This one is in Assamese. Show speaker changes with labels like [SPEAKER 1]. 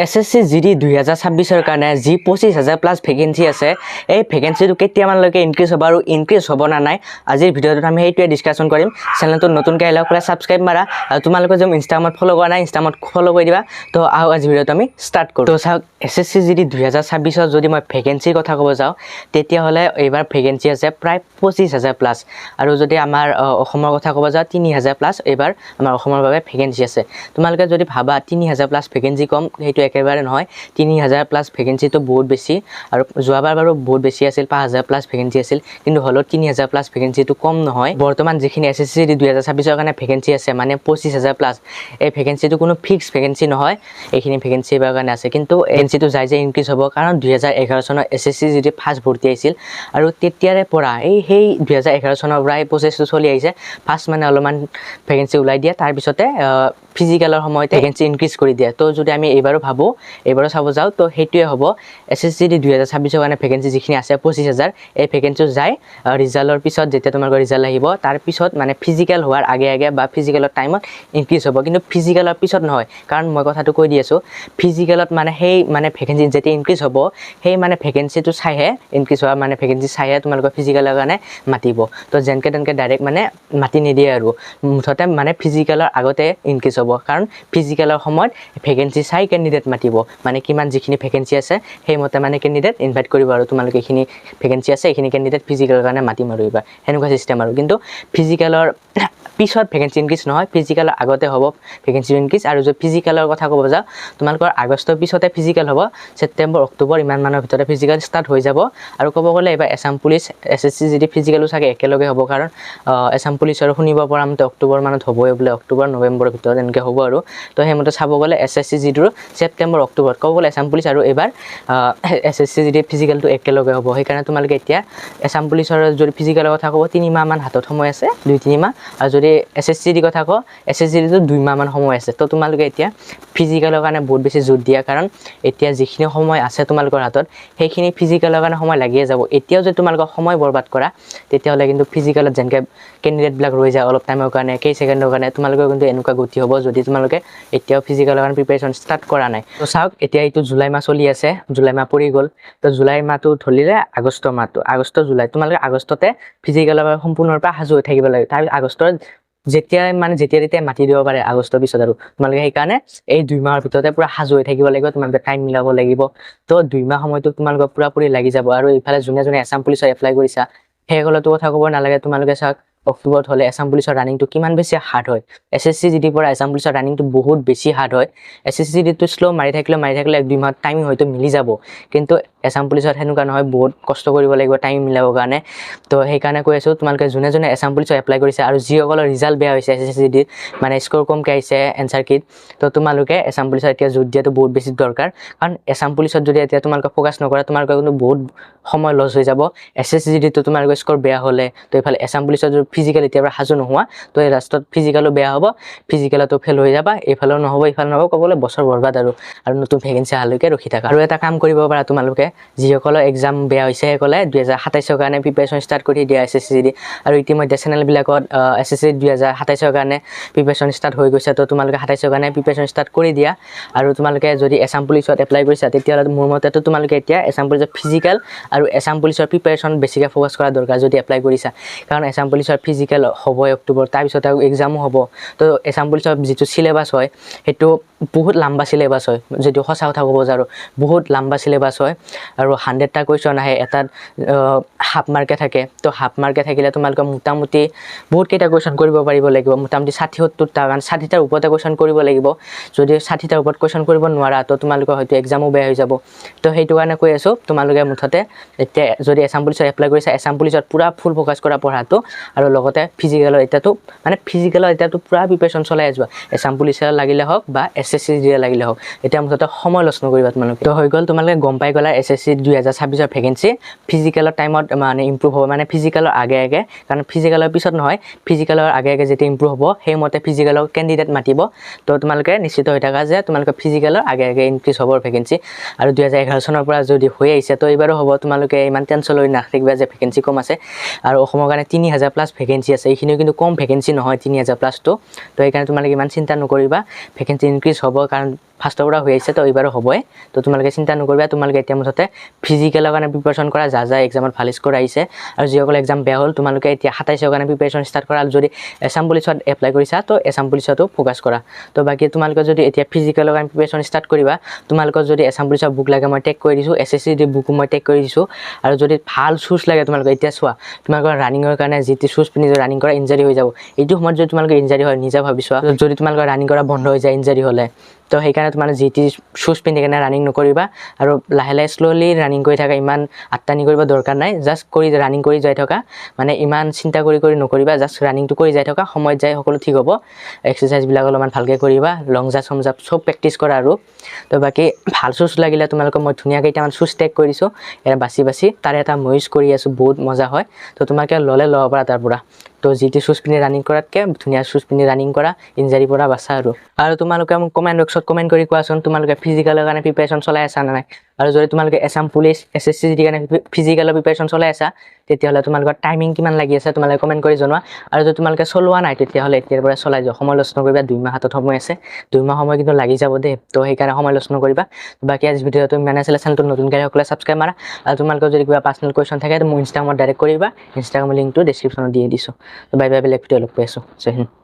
[SPEAKER 1] SSC GD 2026 কাৰণে যি 25,000 প্লাছ ভেকেন্সি আছে এই ভেকেন্সিটো কেতিয়ামানলৈকে ইনক্ৰিজ হ'ব আৰু ইনক্ৰিজ হ'ব না নাই আজিৰ ভিডিঅ'টোত আমি সেইটোৱে ডিছকাশ্যন কৰিম। চেনেলটো নতুনকৈ আহিলে ক'লে ছাবস্ক্ৰাইব মাৰা আৰু তোমালোকে যদি ইনষ্টাগ্ৰামত ফ'ল' কৰা নাই ইনষ্টাগ্ৰামত ফ'ল' কৰি দিবা। তো আহক আজি ভিডিঅ'টো আমি ষ্টাৰ্ট কৰোঁ। তো চাওক SSC GD 2026 যদি মই ভেকেন্সিৰ কথা ক'ব যাওঁ তেতিয়াহ'লে এইবাৰ ভেকেন্সি আছে প্ৰায় 25,000 প্লাছ আৰু যদি আমাৰ অসমৰ কথা ক'ব যাওঁ 3,000 প্লাছ এইবাৰ আমাৰ অসমৰ বাবে ভেকেন্সি আছে। তোমালোকে যদি ভাবা 3,000 প্লাছ ভেকেন্সি কম সেইটো একেবাৰে নহয়। 3,000 প্লাছ ভেকেন্সিটো বহুত বেছি আৰু যোৱাবাৰ বাৰু বহুত বেছি আছিল 5,000 প্লাছ ভেকেন্সি আছিল কিন্তু হ'লেও 3,000 প্লাছ ভেকেন্সিটো কম নহয়। বৰ্তমান যিখিনি SSC GD 2026 কাৰণে ভেকেন্সি আছে মানে 25,000 প্লাছ এই ভেকেন্সিটো কোনো ফিক্স ভেকেন্সি নহয়। এইখিনি ভেকেন্সি এইবাৰ কাৰণে আছে কিন্তু ভেকেন্সিটো যাই যে ইনক্ৰিজ হ'ব কাৰণ 2011 চনৰ SSC GD ফাৰ্ষ্ট ভৰ্তি আহিছিল আৰু তেতিয়াৰে পৰা সেই 2011 চনৰ পৰা এই প্ৰচেছটো চলি আহিছে। ফাৰ্ষ্ট মানে অলপমান ভেকেন্সি ওলাই দিয়ে তাৰপিছতে ফিজিকেলৰ সময়তে ভেকেন্সি ইনক্ৰিজ কৰি দিয়ে। তো যদি আমি এইবাৰো ভাবোঁ এইবাৰো চাব যাওঁ তো সেইটোৱে হ'ব। SSC GD 2026 কাৰণে ভেকেন্সি যিখিনি আছে 25,000 এই ভেকেন্সি যায় ৰিজাল্টৰ পিছত যেতিয়া তোমালোকৰ ৰিজাল্ট আহিব তাৰপিছত মানে ফিজিকেল হোৱাৰ আগে আগে বা ফিজিকেলৰ টাইমত ইনক্ৰিজ হ'ব কিন্তু ফিজিকেলৰ পিছত নহয়। কাৰণ মই কথাটো কৈ দি আছোঁ ফিজিকেলত মানে সেই মানে ভেকেন্সি যেতিয়া ইনক্ৰিজ হ'ব সেই মানে ভেকেন্সিটো চাইহে ইনক্ৰিজ হোৱা মানে ভেকেন্সি চাইহে তোমালোকৰ ফিজিকেলৰ কাৰণে মাতিব। তো যেনেকৈ তেনেকৈ ডাইৰেক্ট মানে মাতি নিদিয়ে আৰু মুঠতে মানে ফিজিকেলৰ আগতে ইনক্ৰিজ হ'ব কাৰণ ফিজিকেলৰ সময়ত ভেকেন্সি চাই কেণ্ডিডেট মাতিব মানে কিমান যিখিনি ভেকেন্সি আছে সেইমতে মানে কেণ্ডিডেট ইনভাইট কৰিব আৰু তোমালোকে এইখিনি ভেকেন্সি আছে এইখিনি কেণ্ডিডেট ফিজিকেলৰ কাৰণে মাতিম আৰু এইবাৰ সেনেকুৱা চিষ্টেম আৰু কিন্তু ফিজিকেলৰ পিছত ভেকেন্সি ইনক্ৰিজ নহয় ফিজিকেলৰ আগতে হ'ব ভেকেন্সি ইনক্ৰিজ। আৰু যদি ফিজিকেলৰ কথা ক'ব যাওঁ তোমালোকৰ আগষ্টৰ পিছতে ফিজিকেল হ'ব ছেপ্টেম্বৰ অক্টোবৰ ইমান মানৰ ভিতৰতে ফিজিকেল ষ্টাৰ্ট হৈ যাব। আৰু ক'ব গ'লে এইবাৰ এছাম পুলিচ SSC GD ফিজিকেলো চাগে একেলগে হ'ব কাৰণ এছাম পুলিচৰ শুনিব পৰা মতে অক্টোবৰ মানত হ'বই বোলে অক্টোবৰ নৱেম্বৰৰ ভিতৰত এনেকৈ হ'ব আৰু তো সেইমতে চাব গ'লে SSC GDৰ ছেপ্টেম্বৰ অক্টোবৰত ক'ব গ'লে এছাম পুলিচ আৰু এইবাৰ SSC GD ফিজিকেলটো একেলগে হ'ব। সেইকাৰণে তোমালোকে এতিয়া এছাম পুলিচৰ যদি ফিজিকেলৰ কথা ক'ব 3 মাহমান হাতত সময় আছে 2-3 মাহ আৰু যদি SSC GD কথা কওঁ SSC GDটো 2 মাহমান সময় আছে। তো তোমালোকে এতিয়া ফিজিকেলৰ কাৰণে বহুত বেছি জোৰ দিয়া কাৰণ এতিয়া যিখিনি সময় আছে তোমালোকৰ হাতত সেইখিনি ফিজিকেলৰ কাৰণে সময় লাগিয়ে যাব। এতিয়াও যদি তোমালোকৰ সময় বৰবাদ কৰা তেতিয়াহ'লে কিন্তু ফিজিকেলত যেনেকৈ কেণ্ডিডেটবিলাক ৰৈ যায় অলপ টাইমৰ কাৰণে কেই ছেকেণ্ডৰ কাৰণে তোমালোকৰ কিন্তু এনেকুৱা গতি হ'ব যদি তোমালোকে এতিয়াও ফিজিকেলৰ কাৰণে প্ৰিপেৰেশ্যন ষ্টাৰ্ট কৰা নাই। তো চাওক এতিয়া এইটো জুলাই মাহ চলি আছে জুলাই মাহ পৰি গ'ল। তো জুলাই মাহটো ধৰিলে আগষ্ট মাহটো আগষ্ট জুলাই তোমালোকে আগষ্টতে ফিজিকেলৰ বাবে সম্পূৰ্ণৰূপে সাজু হৈ থাকিব লাগে। তাৰ আগষ্টৰ যেতিয়া তেতিয়া মাতি দিব পাৰে আগষ্টৰ পিছত আৰু তোমালোকে সেইকাৰণে এই 2 মাহৰ ভিতৰতে পূৰা সাজু হৈ থাকিব লাগিব তোমালোকে টাইম মিলাব লাগিব। তো 2 মাহ সময়টো তোমালোকৰ পূৰাপূৰি লাগি যাব। আৰু এইফালে যোনে যোনে এছাম পুলিচৰ এপ্লাই কৰিছা সেইসকলেতো কথা ক'ব নালাগে। তোমালোকে চাওক অক্টোবৰত হ'লে এছাম পুলিচৰ ৰানিংটো কিমান বেছি হাৰ্ড হয়। SSC GDৰ পৰা এছাম পুলিচৰ ৰানিংটো বহুত বেছি হাৰ্ড হয়। SSC GDটো শ্ল' মাৰি থাকিলে 1-2 মাহত টাইমিং হয়তো মিলি যাব কিন্তু এছাম পুলিচত সেনেকুৱা নহয় বহুত কষ্ট কৰিব লাগিব টাইম মিলাবৰ কাৰণে। তো সেইকাৰণে কৈ আছোঁ তোমালোকে যোনে যোনে এছাম পুলিচত এপ্লাই কৰিছে আৰু যিসকলৰ ৰিজাল্ট বেয়া হৈছে SSC GDৰ মানে স্ক'ৰ কমকৈ আহিছে এনচাৰ কিট তো তোমালোকে এছাম পুলিচত এতিয়া জোৰ দিয়াটো বহুত বেছি দৰকাৰ। কাৰণ এছাম পুলিচত যদি এতিয়া তোমালোকে ফ'কাছ নকৰা তোমালোকৰ কিন্তু বহুত সময় লছ হৈ যাব। SSC GDটো তোমালোকৰ স্ক'ৰ বেয়া হ'লে তো এইফালে এছাম পুলিচত যদি ফিজিকেল এতিয়াৰ পৰা সাজু নোহোৱা তো এই লাষ্টত ফিজিকেলো বেয়া হ'ব ফিজিকেলতো ফেল হৈ যাবা এইফালেও নহ'ব এইফালে নহ'ব ক'বলৈ বছৰ বৰবাদ আৰু নতুন ভেকেন্সি অহালৈকে ৰখি থাকা। আৰু এটা কাম কৰিব পাৰা তোমালোকে যিসকলৰ এক্সাম বেয়া হৈছে সেইসকলে 2027 কাৰণে প্ৰিপেৰেশ্যন ষ্টাৰ্ট কৰি দিয়া SSC GD আৰু ইতিমধ্যে চেনেলবিলাকত SSC 2027 কাৰণে প্ৰিপেৰেশ্যন ষ্টাৰ্ট হৈ গৈছে। তো তোমালোকে 27 কাৰণে প্ৰিপেৰেশ্যন ষ্টাৰ্ট কৰি দিয়া। আৰু তোমালোকে যদি এছাম পুলিচত এপ্লাই কৰিছা তেতিয়াহ'লে মোৰ মতেতো তোমালোকে এতিয়া এছাম পুলিচৰ ফিজিকেল আৰু এছাম পুলিচৰ প্ৰিপেৰেশ্যন বেছিকৈ ফ'কাছ কৰা দৰকাৰ যদি এপ্লাই কৰিছা। কাৰণ এছাম পুলিচৰ ফিজিকেল হ'বই অক্টোবৰ তাৰপিছত আৰু এক্সামো হ'ব। তো এছাম পুলিচৰ যিটো চিলেবাছ হয় সেইটো বহুত লম্বা চিলেবাছ হয় যদি সঁচা কথা ক'ব যাওঁ বহুত লম্বা চিলেবাছ হয় আৰু 100টা কুৱেশ্যন আহে এটাত হাফ মাৰ্কে থাকে। তো হাফ মাৰ্কে থাকিলে তোমালোকে মোটামুটি বহুতকেইটা কুৱেশ্যন কৰিব পাৰিব লাগিব মোটামুটি 60-70টা কাৰণ 60টাৰ ওপৰতে কুৱেশ্যন কৰিব লাগিব। যদি 60টাৰ ওপৰত কুৱেশ্যন কৰিব নোৱাৰা তো তোমালোকৰ হয়তো এক্সামো বেয়া হৈ যাব। তো সেইটো কাৰণে কৈ আছোঁ তোমালোকে মুঠতে এতিয়া যদি এছাম পুলিচত এপ্লাই কৰিছা এছাম পুলিচত পূৰা ফুল ফ'কাছ কৰা পঢ়াটো আৰু লগতে ফিজিকেলৰ এতিয়াতো পূৰা প্ৰিপেৰেশ্যন চলাই যোৱা এছাম পুলিচৰ লাগিলে হওক বা SSC GD লাগিলে হওক এতিয়া মুঠতে সময় লছ নকৰিবা তোমালোকে। তো হৈ গ'ল তোমালোকে গম পাই গ'লা SSC 2026 ভেকেন্সি ফিজিকেলৰ টাইমত মানে ইম্প্ৰুভ হ'ব মানে ফিজিকেলৰ আগে আগে কাৰণ ফিজিকেলৰ পিছত নহয় ফিজিকেলৰ আগে আগে যেতিয়া ইম্প্ৰুভ হ'ব সেইমতে ফিজিকেলৰ কেণ্ডিডেট মাতিব। তো তোমালোকে নিশ্চিত হৈ থাকা যে তোমালোকে ফিজিকেলৰ আগে আগে ইনক্ৰিজ হ'ব ভেকেন্সি। আৰু 2011 চনৰ পৰা যদি হৈ আহিছে তো এইবাৰো হ'ব। তোমালোকে ইমান টেনশ্যন লৈ নাথাকিবা যে ভেকেন্সি কম আছে আৰু অসমৰ কাৰণে 3,000 প্লাছ ভেকেন্সি আছে এইখিনিও কিন্তু কম ভেকেন্সি নহয় 3,000 প্লাছটো। তো সেইকাৰণে তোমালোকে ইমান চিন্তা নকৰিবা ভেকেন্সি ইনক্ৰিজ হ'ব কাৰণ ফাৰ্ষ্টৰ পৰা হৈ আছে তো এইবাৰো হ'বই তো তোমালোকে চিন্তা নকৰিবা তোমালোকে এতিয়া মুঠতে ফিজিকেলৰ কাৰণে প্ৰিপাৰেশ্যন কৰা যা এক্সামত ভাল স্ক'ৰ আহিছে আৰু যিসকল এক্সাম বেয়া হ'ল তোমালোকে এতিয়া 27ৰ কাৰণে প্ৰিপাৰেশ্যন ষ্টাৰ্ট কৰা আৰু যদি এছাম পুলিচত এপ্লাই কৰিছা তো এছাম পুলিচতো ফ'কাছ কৰা তো বাকী তোমালোকে যদি এতিয়া ফিজিকেলৰ কাৰণে প্ৰিপাৰেশ্যন ষ্টাৰ্ট কৰিবা তোমালোকৰ যদি এছাম পুলিচৰ বুক লাগে মই টেক কৰি দিছোঁ SSC বুকো মই টেক কৰি দিছোঁ আৰু যদি ভাল শ্বুজ লাগে তোমালোকে এতিয়া চোৱা তোমালোকৰ ৰানিঙৰ কাৰণে যিটো শ্বুজ পিন্ধি ৰানিং কৰা ইনজাৰি হৈ যাব এইটো সময়ত যদি তোমালোকে ইনজাৰি হয় নিজে ভাবি চোৱা যদি তোমালোকৰ ৰানিং কৰা বন্ধ হৈ যায় ইনজাৰি হ'লে তো সেইকাৰণে তোমালোকে যিটি শ্বুজ পিন্ধি কেনে ৰানিং নকৰিবা আৰু লাহে শ্ল'লি ৰানিং কৰি থাকা ইমান আত্তানি কৰিব দৰকাৰ নাই জাষ্ট কৰি ৰানিং কৰি যাই থকা মানে ইমান চিন্তা কৰি নকৰিবা জাষ্ট ৰানিংটো কৰি যাই থকা সময়ত যাই সকলো ঠিক হ'ব এক্সাৰচাইজবিলাক অলপমান ভালকৈ কৰিবা লং জাম্প চং জাম্প চব প্ৰেক্টিছ কৰা আৰু তো বাকী ভাল শ্বুজ লাগিলে তোমালোকক মই ধুনীয়াকৈ কেইটামান শ্বুজ টেক কৰি দিছোঁ এটা বাছি তাৰে এটা মই ইউজ কৰি আছোঁ বহুত মজা হয় তো তোমালোকে ল'ব পাৰা তাৰ পৰা তো যিটো শ্বুজ পিন্ধি ৰানিং কৰাতকৈ ধুনীয়া শ্বুজ পিন্ধি ৰানিং কৰা ইনজাৰিৰ পৰা বাচা আৰু তোমালোকে মোক কমেণ্ট বক্সত কমেণ্ট কৰি কোৱাচোন তোমালোকে ফিজিকেলৰ কাৰণে প্ৰিপাৰেশ্যন চলাই আছা নে নাই আৰু যদি তোমালোকে এছাম পুলিচ SSC কাৰণে ফিজিকেলৰ প্ৰিপাৰেশ্যন চলাই আছা তেতিয়াহ'লে তোমালোকৰ টাইমিং কিমান লাগি আছে তোমালোকে কমেণ্ট কৰি জনোৱা আৰু যদি তোমালোকে চলোৱা নাই তেতিয়াহ'লে এতিয়াৰ পৰা চলাই যোৱা সময় লছ নকৰিবা 2 মাহ হাতত সময় আছে 2 মাহ সময় কিন্তু লাগি যাব দেই তো সেইকাৰণে সময় লছ নকৰিবা বাকী আজি ভিডিঅ'টো তুমি মানে আছিলে চেনেলটো নতুন সকলে ছাবস্ক্ৰাইব মাৰা আৰু তোমালোকৰ যদি কিবা পাৰ্চনেল কুৱেশ্যন থাকে তো মোৰ ইনষ্টাগ্ৰামত ডাইৰেক্ট কৰিবা ইনষ্টাগ্ৰামৰ লিংকটো ডেছক্ৰিপশ্যনত দিয়ে দিছোঁ তো বাই বেলেগ ভিডিঅ' লগ পাই আছোঁ জয় হিন্দ